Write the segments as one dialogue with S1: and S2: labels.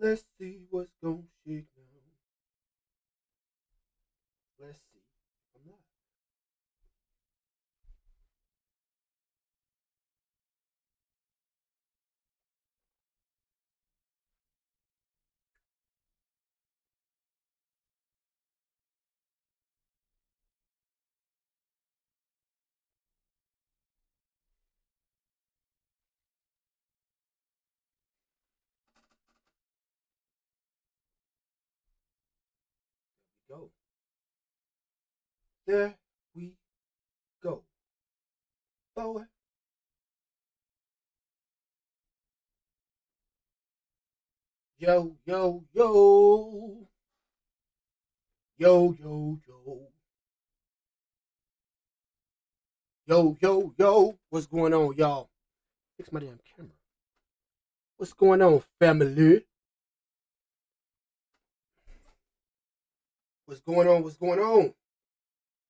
S1: Let's see what's gonna shake now. Let's see. I'm not. Go. There we go. Boy. Yo, yo, yo. Yo, yo, yo. Yo, yo, yo. What's going on, y'all? Fix my damn camera. What's going on, family? What's going on? What's going on?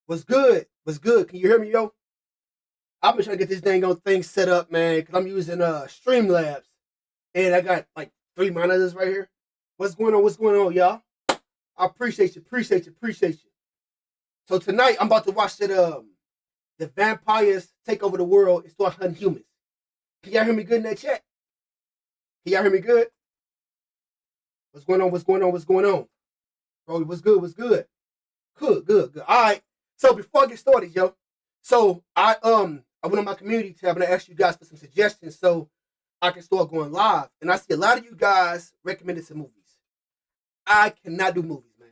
S1: What's good? What's good? Can you hear me, yo? I've been trying to get this dang old thing set up, man, because I'm using Streamlabs. And I got like 3 monitors right here. What's going on? What's going on, y'all? I appreciate you, appreciate you, appreciate you. So tonight I'm about to watch the vampires take over the world and start hunting humans. Can y'all hear me good in that chat? Can y'all hear me good? What's going on? What's going on? What's going on? Bro, what's good? What's good? Good, good, good. All right. So before I get started, yo, so I went on my community tab and I asked you guys for some suggestions so I can start going live. And I see a lot of you guys recommended some movies. I cannot do movies, man.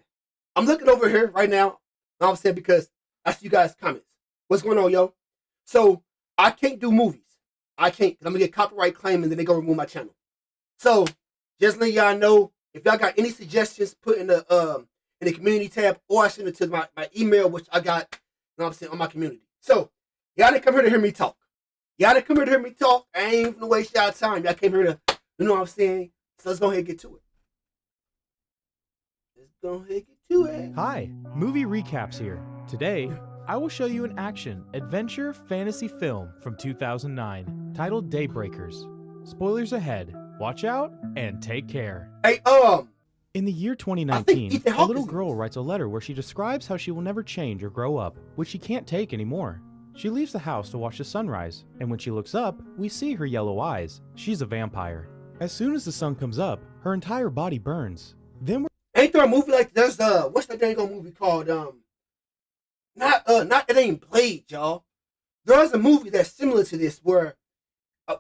S1: I'm looking over here right now. You know what I'm saying, because I see you guys' comments. What's going on, yo? So I can't do movies. I can't, because I'm gonna get copyright claim and then they gonna remove my channel. So just let y'all know, if y'all got any suggestions, put in the community tab, or I send it to my email, which I got, you know what I'm saying, on my community. So y'all didn't come here to hear me talk. Y'all didn't come here to hear me talk. I ain't even gonna waste y'all time. Y'all came here to, you know what I'm saying? So let's go ahead and get to it. Let's go ahead and get to it.
S2: Hi, Movie Recaps here. Today, I will show you an action, adventure, fantasy film from 2009 titled DayBreakers. Spoilers ahead. Watch out and take care.
S1: Hey,
S2: in the year 2019, a little girl writes a letter where she describes how she will never change or grow up, which she can't take anymore. She leaves the house to watch the sunrise, and when she looks up, we see her yellow eyes. She's a vampire. As soon as the sun comes up, her entire body burns. Then
S1: ain't there a movie like there's what's that dang old movie called not it ain't Blade, y'all. There's a movie that's similar to this where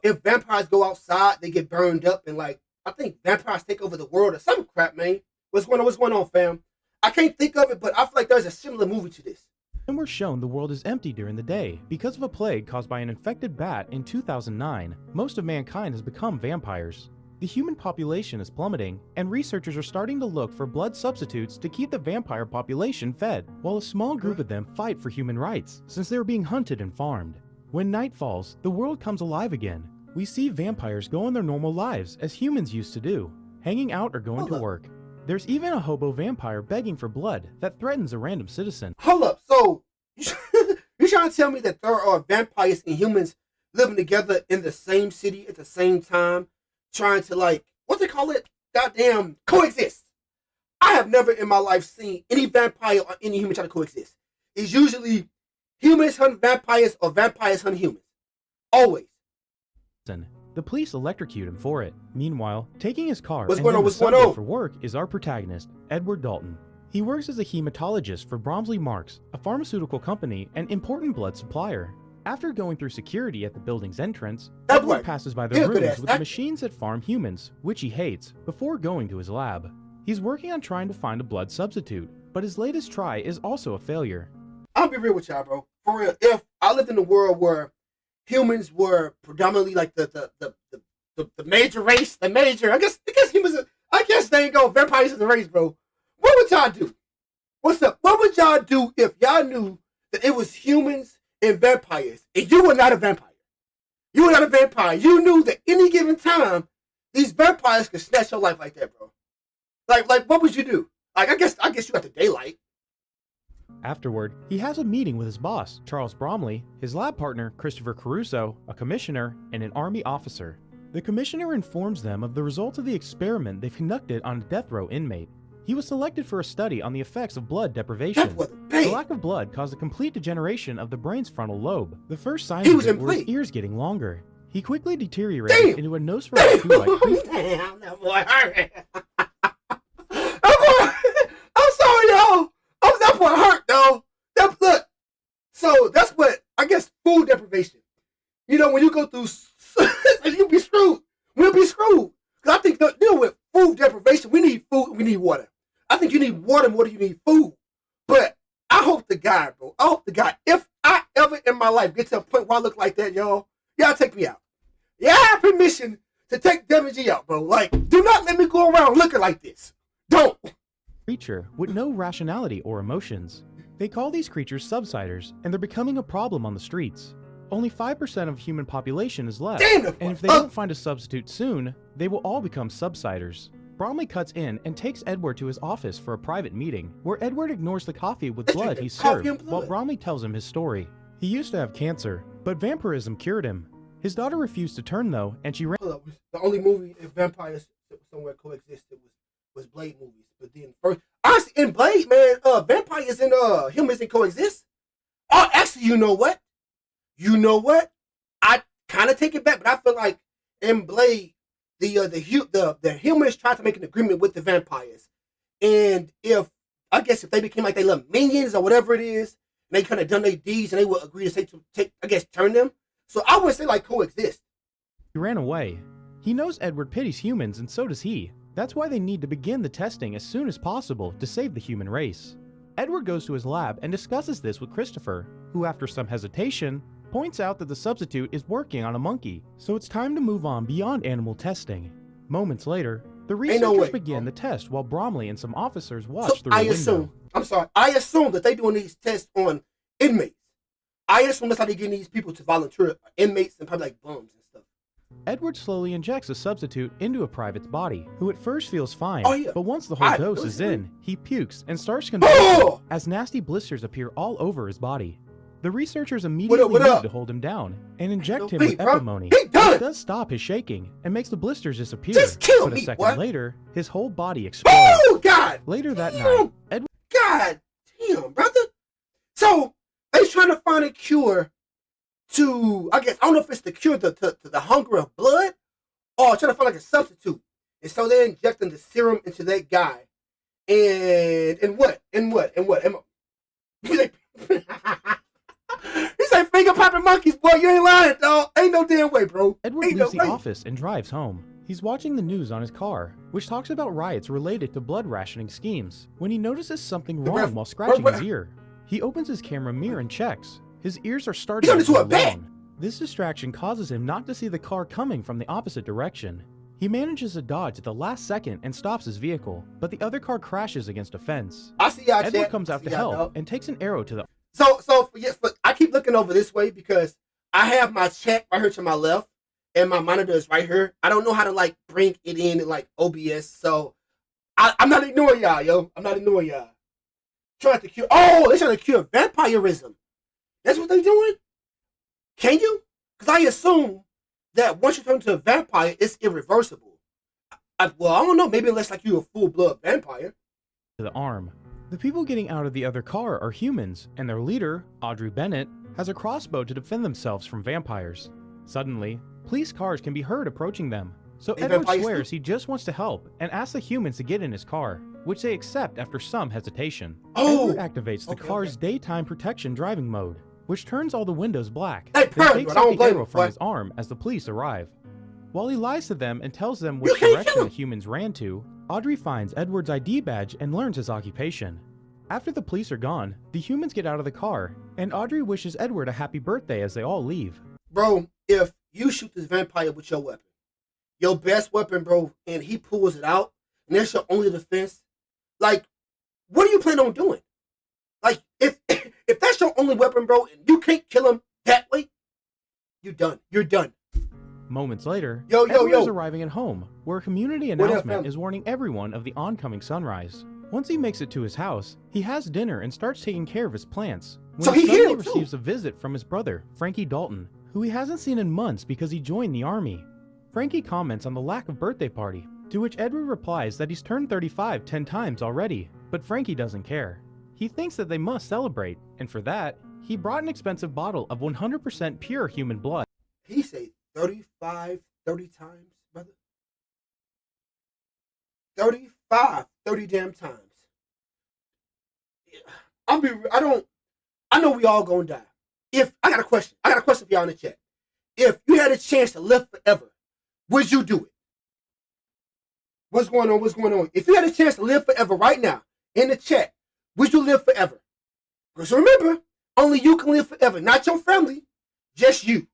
S1: if vampires go outside, they get burned up, and like I think vampires take over the world or some crap, man. What's going on? What's going on, fam? I can't think of it, but I feel like there's a similar movie to this.
S2: And we're shown the world is empty during the day. Because of a plague caused by an infected bat in 2009, most of mankind has become vampires. The human population is plummeting, and researchers are starting to look for blood substitutes to keep the vampire population fed, while a small group of them fight for human rights, since they are being hunted and farmed. When night falls, the world comes alive again. We see vampires go on their normal lives, as humans used to do, hanging out or going to work. There's even a hobo vampire begging for blood that threatens a random citizen.
S1: Hold up, so you trying to tell me that there are vampires and humans living together in the same city at the same time, trying to, like, what they call it? Goddamn, coexist. I have never in my life seen any vampire or any human try to coexist. It's usually humans hunt vampires or vampires hunt humans. Always.
S2: The police electrocute him for it. Meanwhile, taking his car
S1: What's going on?
S2: For work is our protagonist, Edward Dalton. He works as a hematologist for Bromley Marks, a pharmaceutical company and important blood supplier. After going through security at the building's entrance, Edward passes by the rooms with the machines that farm humans, which he hates, before going to his lab. He's working on trying to find a blood substitute, but his latest try is also a failure.
S1: I'll be real with y'all, bro. For real, if I lived in a world where humans were predominantly like the major race, I guess humans I guess they ain't go vampires is the race, bro. What would y'all do? What's up? What would y'all do if y'all knew that it was humans and vampires and you were not a vampire? You were not a vampire. You knew that any given time these vampires could snatch your life like that, bro. Like what would you do? Like I guess you got the daylight.
S2: Afterward, he has a meeting with his boss, Charles Bromley, his lab partner, Christopher Caruso, a commissioner, and an army officer. The commissioner informs them of the results of the experiment they've conducted on a death row inmate. He was selected for a study on the effects of blood deprivation. The lack of blood caused a complete degeneration of the brain's frontal lobe. The first signs of it were his ears getting longer. He quickly deteriorated into a Nosferatu-like creature.
S1: Damn, that boy hurt. I'm sorry, y'all. That boy hurt, though. Look. So that's what, I guess, food deprivation. You know, when you go through, you'll be screwed. We'll be screwed. Because I think, deal with food deprivation, we need food and we need water. I think you need water more than you need food. But I hope to God, bro. I hope to God, if I ever in my life get to a point where I look like that, y'all take me out. Yeah, I have permission to take Devin G out, bro. Like, do not let me go around looking like this. Don't.
S2: Creature with no rationality or emotions. They call these creatures subsiders, and they're becoming a problem on the streets. Only 5% of human population is left, and if they don't find a substitute soon, they will all become subsiders. Bromley cuts in and takes Edward to his office for a private meeting, where Edward ignores the coffee with blood he served, while Bromley tells him his story. He used to have cancer, but vampirism cured him. His daughter refused to turn though, and she ran.
S1: The only movie if vampires somewhere coexisted was Blade movies. But then first, honestly, in Blade, man, vampires and humans can coexist. Oh, actually, you know what? I kind of take it back, but I feel like in Blade, the humans tried to make an agreement with the vampires, and if they became like they little minions or whatever it is, and they kind of done their deeds, and they would agree to turn them. So I would say like coexist.
S2: He ran away. He knows Edward pities humans, and so does he. That's why they need to begin the testing as soon as possible to save the human race. Edward goes to his lab and discusses this with Christopher, who after some hesitation, points out that the substitute is working on a monkey, so it's time to move on beyond animal testing. Moments later, the researchers begin the test while Bromley and some officers watch through the window.
S1: I assume that they're doing these tests on inmates. I assume that's how they're getting these people to volunteer, inmates and probably like bums and stuff.
S2: Edward slowly injects a substitute into a private's body, who at first feels fine, but once the whole dose is in, he pukes and starts convulsing as nasty blisters appear all over his body. The researchers immediately move to hold him down and inject him with epimony. It does stop his shaking and makes the blisters disappear, but a second later, his whole body explodes.
S1: Oh, God!
S2: Later that night, Edward...
S1: God damn, brother! So, they're trying to find a cure to, I don't know if it's the cure to the hunger of blood, or trying to find like a substitute. And so they're injecting the serum into that guy. And what? He's like finger popping monkeys, boy. You ain't lying, dog. Ain't no damn way, bro.
S2: Edward leaves the office and drives home. He's watching the news on his car, which talks about riots related to blood rationing schemes, when he notices something wrong while scratching his ear. He opens his camera mirror and checks. His ears are starting to go long. This distraction causes him not to see the car coming from the opposite direction. He manages to dodge at the last second and stops his vehicle, but the other car crashes against a fence. Edward comes out to help and takes an arrow to the...
S1: So yes, but I keep looking over this way because I have my chat right here to my left, and my monitor is right here. I don't know how to like bring it in like OBS, so I'm not ignoring y'all, yo. I'm not ignoring y'all. Trying to cure. Oh, they're trying to cure vampirism. That's what they're doing. Can you? Because I assume that once you turn into a vampire, it's irreversible. Well, I don't know. Maybe unless like you're a full-blood vampire.
S2: To the arm. The people getting out of the other car are humans, and their leader, Audrey Bennett, has a crossbow to defend themselves from vampires. Suddenly, police cars can be heard approaching them, so Edward swears he just wants to help and asks the humans to get in his car, which they accept after some hesitation. Edward activates the car's daytime protection driving mode, which turns all the windows black, then takes out the arrow from his arm as the police arrive. While he lies to them and tells them which direction the humans ran to, Audrey finds Edward's ID badge and learns his occupation. After the police are gone, the humans get out of the car, and Audrey wishes Edward a happy birthday as they all leave.
S1: Bro, if you shoot this vampire with your weapon, your best weapon, bro, and he pulls it out, and that's your only defense, like, what are you planning on doing? Like, if that's your only weapon, bro, and you can't kill him that way, you're done. You're done.
S2: Moments later, Edward is arriving at home, where a community announcement is warning everyone of the oncoming sunrise. Once he makes it to his house, he has dinner and starts taking care of his plants, when he suddenly receives a visit from his brother, Frankie Dalton, who he hasn't seen in months because he joined the army. Frankie comments on the lack of birthday party, to which Edward replies that he's turned 35 10 times already, but Frankie doesn't care. He thinks that they must celebrate, and for that, he brought an expensive bottle of 100% pure human blood.
S1: He say 35, 30 times, brother. 35, 30 damn times. I know we all gonna die. I got a question for y'all in the chat. If you had a chance to live forever, would you do it? What's going on? If you had a chance to live forever right now, in the chat, would you live forever? Because remember, only you can live forever, not your family, just you.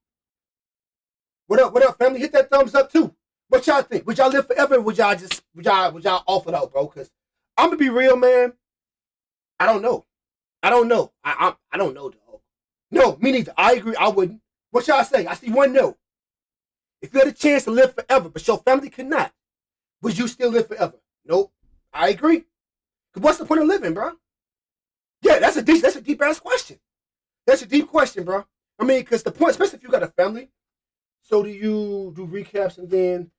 S1: What up, family? Hit that thumbs up too. What y'all think? Would y'all live forever or would y'all off it out, bro? Because I'm gonna be real, man. I don't know. I don't know, dog. No, me neither. I agree, I wouldn't. What y'all say? I see one no. If you had a chance to live forever, but your family could not, would you still live forever? Nope. I agree. Cause what's the point of living, bro? Yeah, that's a deep ass question. That's a deep question, bro. I mean, cause the point, especially if you got a family, so do you do recaps and then,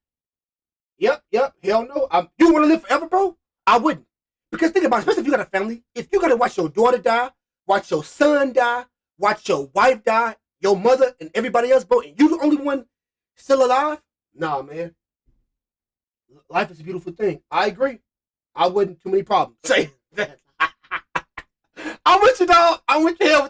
S1: yep, hell no. You want to live forever, bro? I wouldn't. Because think about it, especially if you got a family, if you got to watch your daughter die, watch your son die, watch your wife die, your mother and everybody else, bro, and you the only one still alive? Nah, man. Life is a beautiful thing. I agree. I wouldn't. Too many problems. Say that. I'm with you, dog. I'm with you. Hell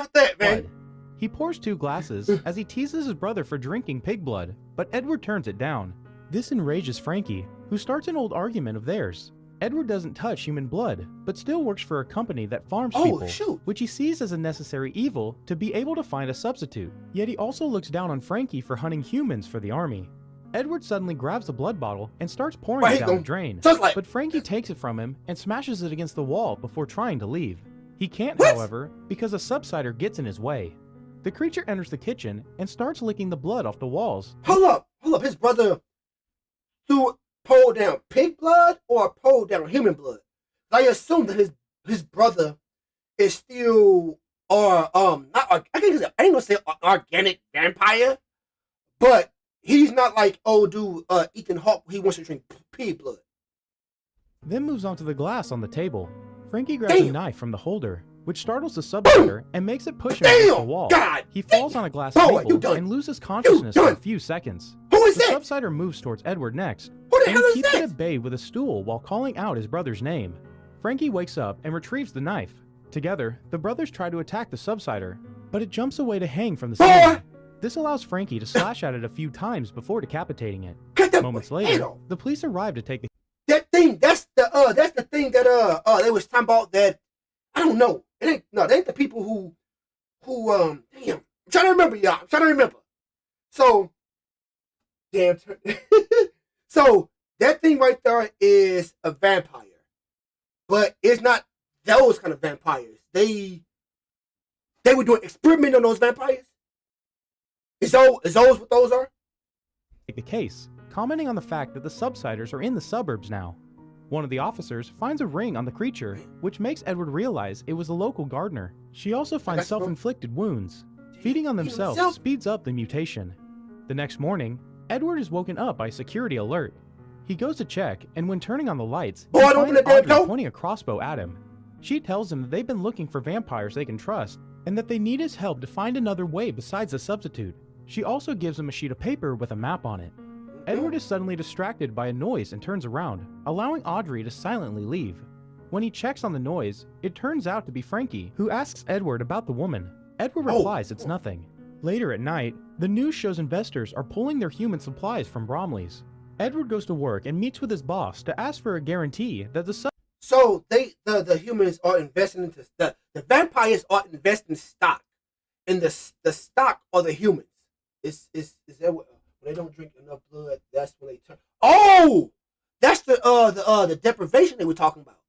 S1: with that, man.
S2: Blood. He pours 2 glasses as he teases his brother for drinking pig blood, but Edward turns it down. This enrages Frankie, who starts an old argument of theirs. Edward doesn't touch human blood, but still works for a company that farms people, which he sees as a necessary evil to be able to find a substitute. Yet he also looks down on Frankie for hunting humans for the army. Edward suddenly grabs the blood bottle and starts pouring it down the drain, but Frankie takes it from him and smashes it against the wall before trying to leave. He can't, however, because a subsider gets in his way. The creature enters the kitchen and starts licking the blood off the walls.
S1: Hold up. His brother pulled down pig blood or pulled down human blood? I assume that his brother is still I ain't gonna say organic vampire, but he's not like dude Ethan Hawke. He wants to drink pig blood.
S2: Then moves on to the glass on the table. Frankie grabs a knife from the holder, which startles the subsider and makes it push him against the wall. He falls on a glass table and loses consciousness for a few seconds.
S1: Who is
S2: the
S1: that?
S2: subsider moves towards Edward next,
S1: Who the
S2: and
S1: hell is
S2: keeps
S1: that?
S2: it at bay with a stool while calling out his brother's name. Frankie wakes up and retrieves the knife. Together, the brothers try to attack the subsider, but it jumps away to hang from the ceiling. This allows Frankie to slash at it a few times before decapitating it. Moments later, the police arrive to take the
S1: That thing, that's the thing that they was talking about. That I don't know. They ain't the people who damn. I'm trying to remember, y'all. I'm trying to remember. So so that thing right there is a vampire, but it's not those kind of vampires. They were doing experiment on those vampires. Is those what those are?
S2: The case, commenting on the fact that the subsiders are in the suburbs now. One of the officers finds a ring on the creature, which makes Edward realize it was a local gardener. She also finds self-inflicted wounds. Feeding on themselves speeds up the mutation. The next morning, Edward is woken up by a security alert. He goes to check, and when turning on the lights, he finds Audrey pointing a crossbow at him. She tells him that they've been looking for vampires they can trust, and that they need his help to find another way besides a substitute. She also gives him a sheet of paper with a map on it. Edward is suddenly distracted by a noise and turns around, allowing Audrey to silently leave. When he checks on the noise, it turns out to be Frankie, who asks Edward about the woman. Edward replies it's nothing. Later at night, the news shows investors are pulling their human supplies from Bromley's. Edward goes to work and meets with his boss to ask for a guarantee that
S1: So the humans are investing into the vampires are investing stock in the stock of the humans. Is that what? When they don't drink enough blood, that's when they turn. Oh, that's the deprivation they were talking about.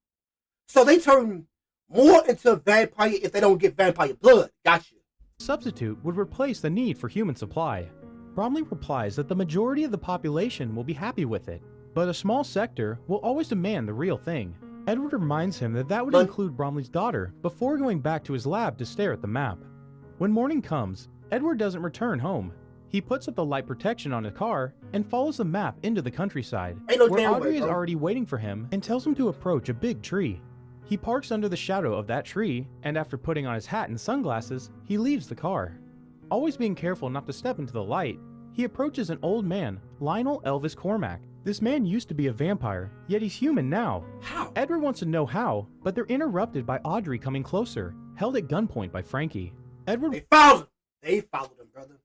S1: So they turn more into a vampire if they don't get vampire blood. Gotcha.
S2: Substitute would replace the need for human supply. Bromley replies that the majority of the population will be happy with it, but a small sector will always demand the real thing. Edward reminds him that that would include Bromley's daughter before going back to his lab to stare at the map. When morning comes, Edward doesn't return home. He puts up the light protection on his car and follows the map into the countryside,
S1: Ain't no
S2: where
S1: damn
S2: Audrey
S1: way,
S2: is
S1: bro.
S2: already waiting for him and tells him to approach a big tree. He parks under the shadow of that tree, and after putting on his hat and sunglasses, he leaves the car. Always being careful not to step into the light, he approaches an old man, Lionel Elvis Cormack. This man used to be a vampire, yet he's human now.
S1: How?
S2: Edward wants to know how, but they're interrupted by Audrey coming closer, held at gunpoint by Frankie. Edward
S1: They followed him. They followed him, brother.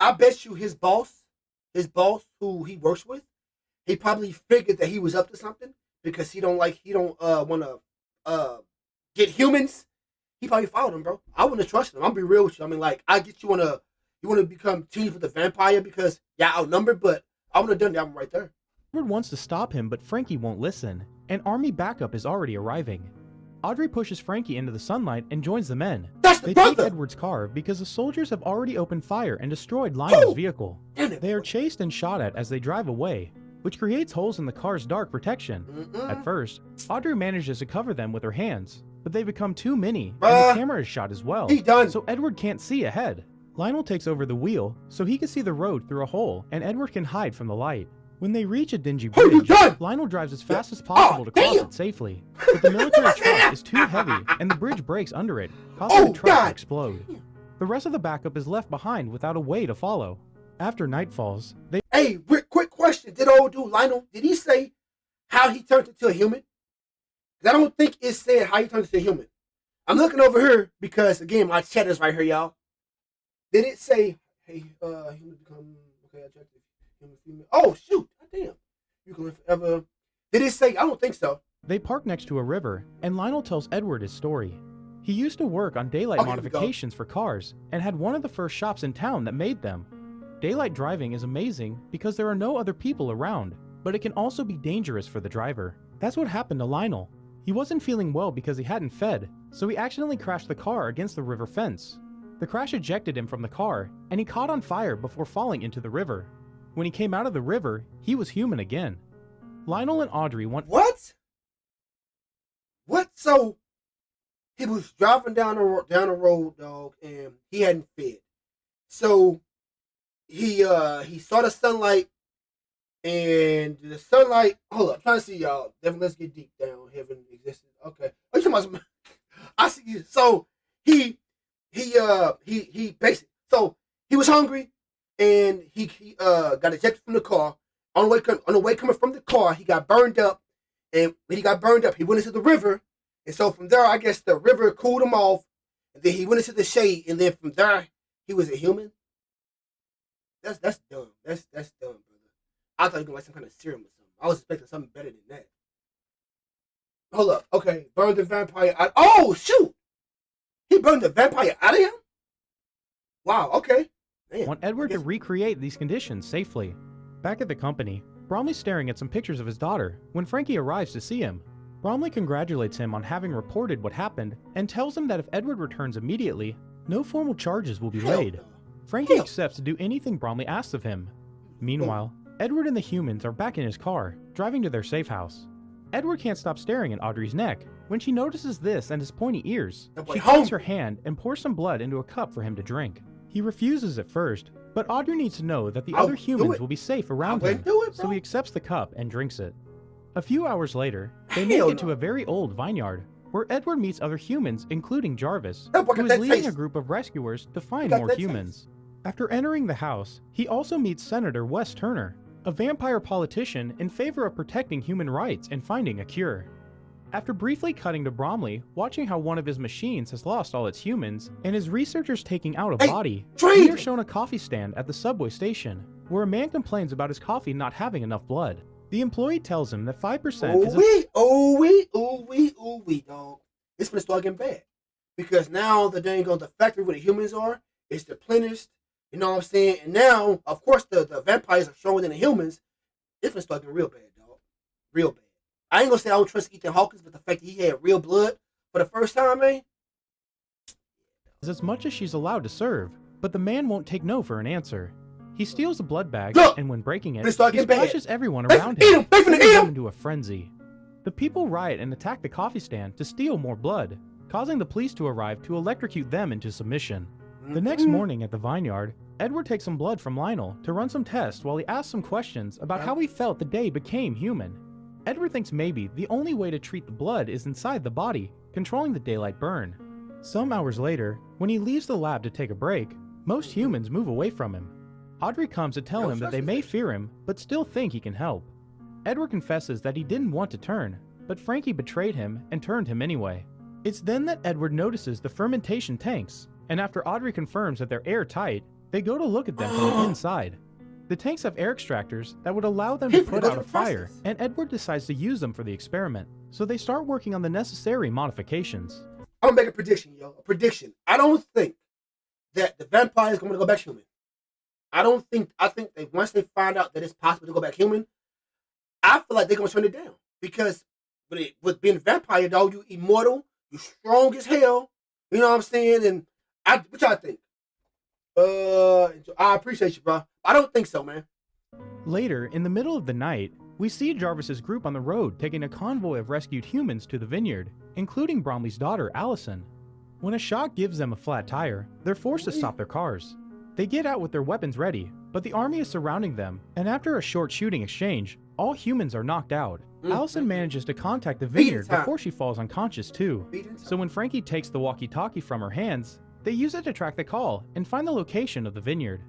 S1: I bet you his boss who he works with, he probably figured that he was up to something because he don't want to get humans. He probably followed him, bro. I wouldn't have trusted him. I'm gonna be real with you. I mean, like, I get you want to become teams with a vampire because you're outnumbered, but I would have done that one right there.
S2: wants to stop him, but Frankie won't listen. An army backup is already arriving. Audrey pushes Frankie into the sunlight and joins the men.
S1: That's the
S2: They
S1: brother.
S2: take Edward's car because the soldiers have already opened fire and destroyed Lionel's vehicle.
S1: Damn it.
S2: They are chased and shot at as they drive away, which creates holes in the car's dark protection. At first, Audrey manages to cover them with her hands, but they become too many, and the camera is shot as well,
S1: He done.
S2: so Edward can't see ahead. Lionel takes over the wheel so he can see the road through a hole, and Edward can hide from the light. When they reach a dingy
S1: Oh, you
S2: bridge,
S1: done?
S2: Lionel drives as fast as possible to cross
S1: damn.
S2: it safely, but the military truck is too heavy and the bridge breaks under it, causing
S1: Oh,
S2: the truck
S1: God.
S2: to explode. The rest of the backup is left behind without a way to follow. After night falls, they
S1: Hey, quick question. Did old dude Lionel, did he say how he turned into a human? 'Cause I don't think it said how he turned into a human. I'm looking over here because, again, my chat is right here, y'all. Did it say, hey, human become, okay, attractive, human female? Oh, shoot. Damn. You can live forever. Did it say? I don't think so.
S2: park next to a river, and Lionel tells Edward his story. He used to work on daylight
S1: Okay, here we go.
S2: modifications for cars and had one of the first shops in town that made them. Daylight driving is amazing because there are no other people around, but it can also be dangerous for the driver. That's what happened to Lionel. He wasn't feeling well because he hadn't fed, so he accidentally crashed the car against the river fence. The crash ejected him from the car, and he caught on fire before falling into the river. When he came out of the river, he was human again. Lionel and Audrey want
S1: What? What? So he was driving down the road, dog, and he hadn't fed. So he saw the sunlight, and the sunlight. Hold up, I'm trying to see y'all. Definitely, let's get deep down. Heaven existed. Okay. Oh, you talking about? I see you. So he basically. So he was hungry, and he got ejected from the car. On the way coming from the car, he got burned up, and when he got burned up, he went into the river, and so from there, I guess the river cooled him off, and then he went into the shade, and then from there, he was a human. That's dumb. That's dumb, brother. I thought he was gonna like some kind of serum or something. I was expecting something better than that. Hold up. Okay, burned the vampire out. Oh shoot! He burned the vampire out of him. Wow. Okay. Man,
S2: want Edward
S1: I
S2: to
S1: guess-
S2: recreate these conditions safely. Back at the company, Bromley's staring at some pictures of his daughter when Frankie arrives to see him. Bromley congratulates him on having reported what happened and tells him that if Edward returns immediately, no formal charges will be
S1: Hell
S2: laid.
S1: no.
S2: Frankie
S1: Hell.
S2: accepts to do anything Bromley asks of him. Meanwhile, Edward and the humans are back in his car, driving to their safe house. Edward can't stop staring at Audrey's neck when she notices this and his pointy ears.
S1: That boy
S2: She takes her
S1: hungry.
S2: hand and pours some blood into a cup for him to drink. He refuses at first, but Audrey needs to know that the
S1: I
S2: other
S1: wouldn't do
S2: humans
S1: it.
S2: will be safe
S1: I
S2: around him,
S1: wouldn't do it,
S2: so
S1: bro.
S2: he accepts the cup and drinks it. A few hours later, they
S1: Hell
S2: make it to
S1: no.
S2: a very old vineyard, where Edward meets other humans, including Jarvis,
S1: That boy
S2: who
S1: got
S2: is
S1: that
S2: leading a
S1: taste.
S2: group of rescuers to find
S1: got
S2: more
S1: that
S2: humans. After entering the house, he also meets Senator Wes Turner, a vampire politician in favor of protecting human rights and finding a cure. After briefly cutting to Bromley, watching how one of his machines has lost all its humans, and his researchers taking out a
S1: Hey,
S2: body,
S1: trade
S2: we are
S1: me.
S2: shown a coffee stand at the subway station, where a man complains about his coffee not having enough blood. The employee tells him that 5% is a
S1: Ooh wee, dog. It's gonna start getting bad. Because now the dang on the factory where the humans are is replenished. You know what I'm saying? And now, of course, the vampires are stronger than the humans. It's gonna start getting real bad, dog. Real bad. I ain't gonna say I don't trust Ethan Hawkins, but the fact that he had real blood for the first time, man.
S2: as much as she's allowed to serve, but the man won't take no for an answer. He steals the blood bag,
S1: Look!
S2: and when breaking it,
S1: Let's start
S2: he
S1: getting bad.
S2: splashes everyone
S1: They
S2: around
S1: finna eat
S2: him,
S1: him! They finna
S2: sending
S1: eat
S2: them
S1: him!
S2: into a frenzy. The people riot and attack the coffee stand to steal more blood, causing the police to arrive to electrocute them into submission. The next
S1: Mhm.
S2: morning at the vineyard, Edward takes some blood from Lionel to run some tests while he asks some questions about how he felt the day became human. Edward thinks maybe the only way to treat the blood is inside the body, controlling the daylight burn. Some hours later, when he leaves the lab to take a break, most humans move away from him. Audrey comes to tell him that they may fear him, but still think he can help. Edward confesses that he didn't want to turn, but Frankie betrayed him and turned him anyway. It's then that Edward notices the fermentation tanks, and after Audrey confirms that they're airtight, they go to look at them from the inside. The tanks have air extractors that would allow them to put out a fire, and Edward decides to use them for the experiment, so they start working on the necessary modifications.
S1: I'm gonna make a prediction, yo. A prediction. I don't think that the vampire is going to go back human. I think that once they find out that it's possible to go back human, I feel like they're gonna turn it down. Because with being a vampire, dog, you immortal, you strong as hell. You know what I'm saying? And what y'all think? I appreciate you, bro. I don't think so, man.
S2: Later, in the middle of the night, we see Jarvis's group on the road taking a convoy of rescued humans to the vineyard, including Bromley's daughter, Allison. When a shock gives them a flat tire, they're forced to stop their cars. They get out with their weapons ready, but the army is surrounding them, and after a short shooting exchange, all humans are knocked out. Allison manages to contact the vineyard before she falls unconscious too. So when Frankie takes the walkie-talkie from her hands, they use it to track the call and find the location of the vineyard.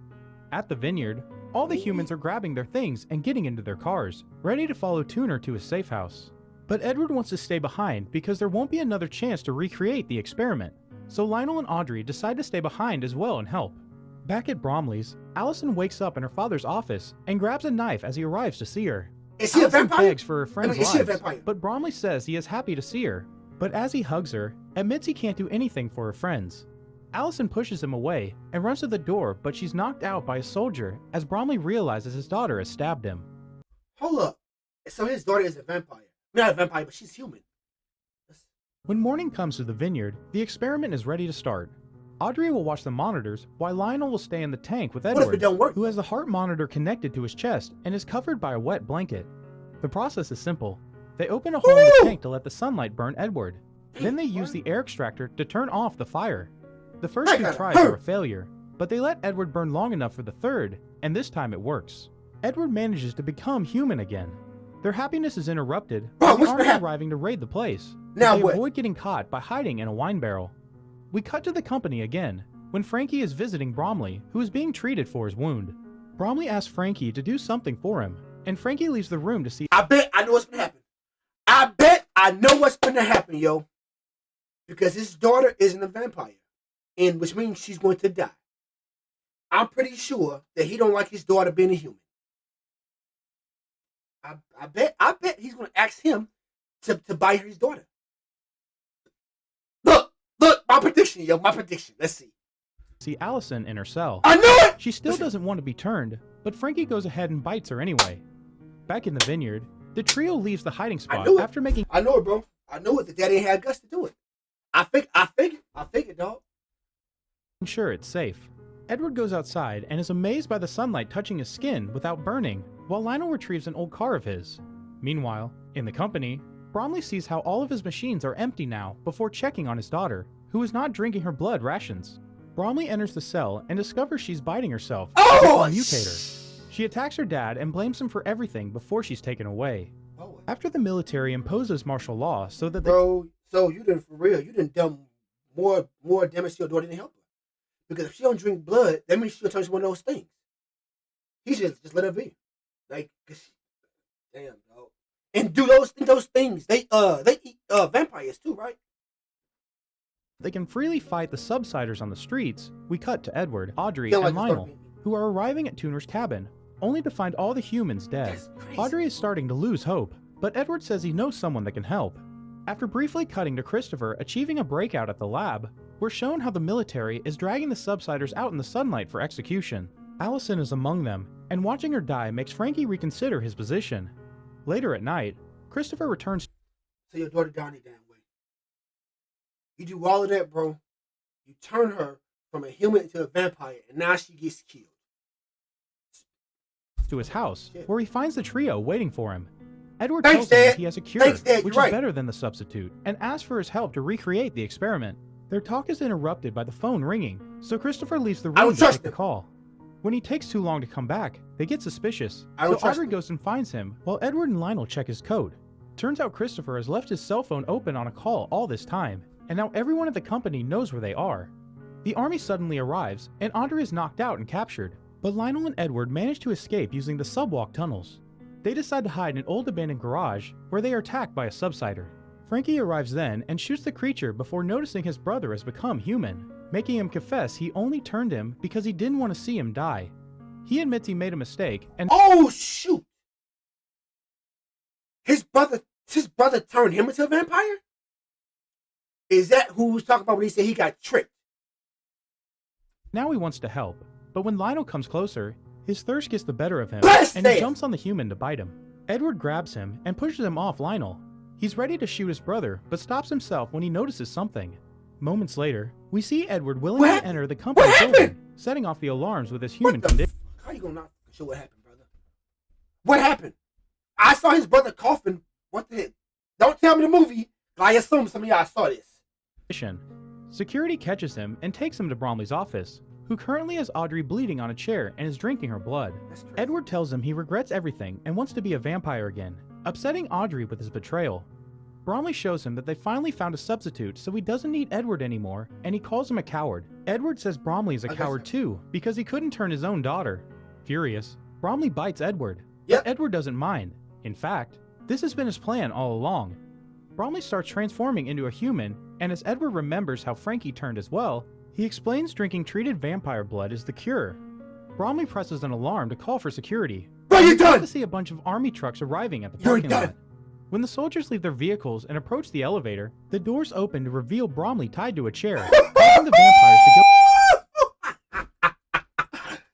S2: At the vineyard, all the humans are grabbing their things and getting into their cars, ready to follow Tuner to his safe house. But Edward wants to stay behind because there won't be another chance to recreate the experiment, so Lionel and Audrey decide to stay behind as well and help. Back at Bromley's, Allison wakes up in her father's office and grabs a knife as he arrives to see her.
S1: Is he a vampire?
S2: Begs for her friend's lives, but Bromley says he is happy to see her, but as he hugs her, admits he can't do anything for her friends. Allison pushes him away and runs to the door, but she's knocked out by a soldier as Bromley realizes his daughter has stabbed him.
S1: Hold up. So his daughter is a vampire. Not a vampire, but she's human.
S2: When morning comes to the vineyard, the experiment is ready to start. Audrey will watch the monitors while Lionel will stay in the tank with Edward,
S1: what if it don't work?
S2: Who has the heart monitor connected to his chest and is covered by a wet blanket. The process is simple. They open a hole in the tank to let the sunlight burn Edward. Then they use the air extractor to turn off the fire. The first two tries are a failure, but they let Edward burn long enough for the third, and this time it works. Edward manages to become human again. Their happiness is interrupted by the army arriving to raid the place.
S1: Now
S2: they avoid getting caught by hiding in a wine barrel. We cut to the company again, when Frankie is visiting Bromley, who is being treated for his wound. Bromley asks Frankie to do something for him, and Frankie leaves the room to see—
S1: I bet I know what's gonna happen. I bet I know what's gonna happen, yo. Because his daughter isn't a vampire, and which means she's going to die. I'm pretty sure that he don't like his daughter being a human. I bet he's gonna ask him to buy his daughter. Look, my prediction, yo, my prediction. Let's see
S2: Allison in her cell.
S1: I knew it!
S2: She still doesn't want to be turned, but Frankie goes ahead and bites her anyway. Back in the vineyard, the trio leaves the hiding spot after making—
S1: I know it, bro. I know it. The daddy ain't had guts to do it. I figured, dog.
S2: Sure it's safe. Edward goes outside and is amazed by the sunlight touching his skin without burning, while Lionel retrieves an old car of his. Meanwhile, in the company, Bromley sees how all of his machines are empty now before checking on his daughter, who is not drinking her blood rations. Bromley enters the cell and discovers she's biting herself with a mutator. She attacks her dad and blames him for everything before she's taken away. After the military imposes martial law so that they—
S1: Bro, so you didn't, for real, you didn't done more damage to your daughter than help her. Because if she don't drink blood, that means she'll turn to one of those things. He should just let her be. Like, damn, dog. And do those things. They eat vampires too, right?
S2: They can freely fight the subsiders on the streets. We cut to Edward, Audrey, and Lionel, who are arriving at Tuner's cabin, only to find all the humans dead. Audrey is starting to lose hope, but Edward says he knows someone that can help. After briefly cutting to Christopher achieving a breakout at the lab, we're shown how the military is dragging the subsiders out in the sunlight for execution. Allison is among them, and watching her die makes Frankie reconsider his position. Later at night, Christopher returns—
S1: So your daughter died any damn way. You do all of that, bro. You turn her from a human into a vampire, and now she gets killed.
S2: To his house, where he finds the trio waiting for him. Edward tells him that he has a cure, which is better than the substitute, and asks for his help to recreate the experiment. Their talk is interrupted by the phone ringing, so Christopher leaves the room to take the call. When he takes too long to come back, they get suspicious,
S1: I don't
S2: so
S1: trust
S2: Audrey
S1: him.
S2: goes and finds him, while Edward and Lionel check his code. Turns out Christopher has left his cell phone open on a call all this time, and now everyone at the company knows where they are. The army suddenly arrives, and Audrey is knocked out and captured, but Lionel and Edward manage to escape using the subwalk tunnels. They decide to hide in an old abandoned garage, where they are attacked by a subsider. Frankie arrives then and shoots the creature before noticing his brother has become human, making him confess he only turned him because he didn't want to see him die. He admits he made a mistake and—
S1: Oh shoot! His brother turned him into a vampire? Is that who was talking about when he said he got tricked?
S2: now he wants to help, but when Lionel comes closer, his thirst gets the better of him,
S1: Bless
S2: and he
S1: it!
S2: jumps on the human to bite him. Edward grabs him and pushes him off Lionel. He's ready to shoot his brother, but stops himself when he notices something. Moments later, we see Edward willingly
S1: What?
S2: enter the company
S1: What
S2: building,
S1: happened?
S2: setting off the alarms with his human
S1: What the
S2: condition.
S1: How you gonna not show what happened, brother? What happened? I saw his brother coughing. What the heck? Don't tell me the movie. I assume some of y'all saw this.
S2: Security catches him and takes him to Bromley's office, who currently has Audrey bleeding on a chair and is drinking her blood.
S1: That's crazy.
S2: Edward tells him he regrets everything and wants to be a vampire again, upsetting Audrey with his betrayal. Bromley shows him that they finally found a substitute so he doesn't need Edward anymore, and he calls him a coward. Edward says Bromley is a coward too, because he couldn't turn his own daughter. Furious, Bromley bites Edward,
S1: Yep.
S2: but Edward doesn't mind. In fact, this has been his plan all along. Bromley starts transforming into a human, and as Edward remembers how Frankie turned as well, he explains drinking treated vampire blood is the cure. Bromley presses an alarm to call for security.
S1: Bro, you're
S2: We get
S1: done!
S2: to see a bunch of army trucks arriving at the
S1: You're
S2: parking
S1: done.
S2: lot. When the soldiers leave their vehicles and approach the elevator, the doors open to reveal Bromley tied to a chair, causing the vampires to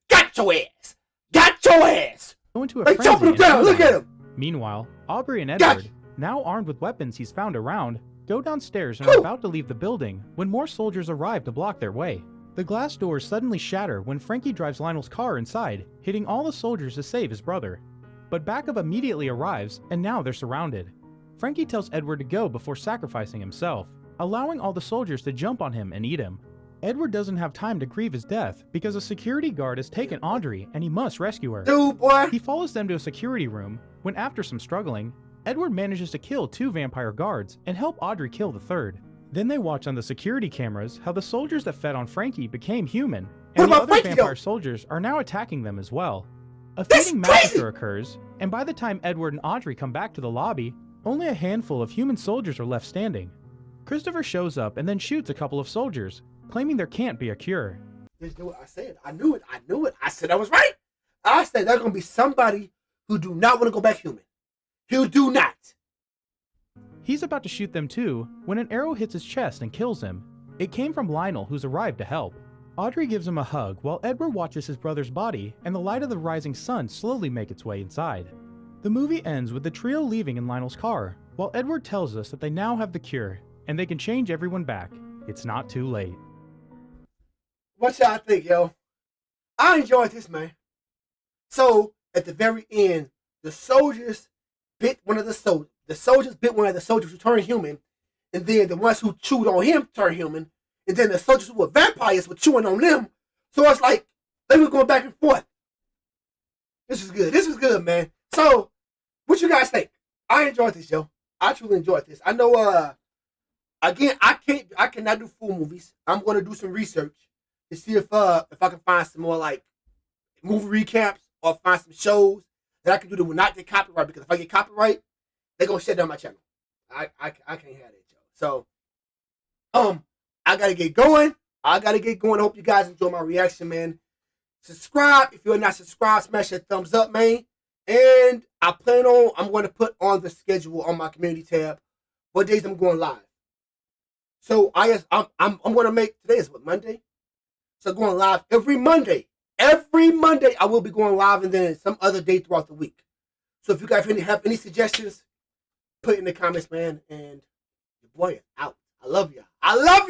S1: Got your ass! Got your ass!
S2: go into a
S1: They
S2: frenzy
S1: jumping him
S2: and
S1: down!
S2: kill
S1: Look
S2: them.
S1: at him!
S2: Meanwhile, Aubrey and
S1: Gotcha.
S2: Edward, now armed with weapons he's found around, go downstairs and are
S1: Whew.
S2: about to leave the building when more soldiers arrive to block their way. The glass doors suddenly shatter when Frankie drives Lionel's car inside, hitting all the soldiers to save his brother. But backup immediately arrives, and now they're surrounded. Frankie tells Edward to go before sacrificing himself, allowing all the soldiers to jump on him and eat him. Edward doesn't have time to grieve his death because a security guard has taken Audrey and he must rescue her.
S1: Dude, boy!
S2: He follows them to a security room when, after some struggling, Edward manages to kill 2 vampire guards and help Audrey kill the third. Then they watch on the security cameras how the soldiers that fed on Frankie became human,
S1: What
S2: and the
S1: about
S2: other
S1: Frankie,
S2: vampire
S1: though?
S2: soldiers are now attacking them as well. A
S1: That's
S2: feeding
S1: crazy!
S2: massacre occurs, and by the time Edward and Audrey come back to the lobby, only a handful of human soldiers are left standing. Christopher shows up and then shoots a couple of soldiers, claiming there can't be a cure.
S1: Just do what I said. I knew it. I knew it. I said I was right. I said there's gonna be somebody who do not want to go back human. Who do not.
S2: He's about to shoot them too when an arrow hits his chest and kills him. It came from Lionel, who's arrived to help. Audrey gives him a hug while Edward watches his brother's body and the light of the rising sun slowly make its way inside. The movie ends with the trio leaving in Lionel's car, while Edward tells us that they now have the cure and they can change everyone back. It's not too late.
S1: What y'all think, yo? I enjoyed this, man. So at the very end, the soldiers bit one of the soldiers. The soldiers bit one of the soldiers who turned human, and then the ones who chewed on him turned human, and then the soldiers who were vampires were chewing on them. So it's like they were going back and forth. This was good. This was good, man. So, what you guys think? I enjoyed this, yo. I truly enjoyed this. I know. Again, I cannot do full movies. I'm going to do some research to see if I can find some more like movie recaps or find some shows that I can do that will not get copyright, because if I get copyright, they're gonna shut down my channel. I can't have that, yo. So I gotta get going. I hope you guys enjoy my reaction, man. Subscribe if you're not subscribed. Smash that thumbs up, man. And I'm going to put on the schedule on my community tab what days I'm going live. So I'm going to make, today is what, Monday? So going live every Monday. Every Monday I will be going live, and then some other day throughout the week. So if you guys have any suggestions, put it in the comments, man. And your boy is out. I love you. I love you.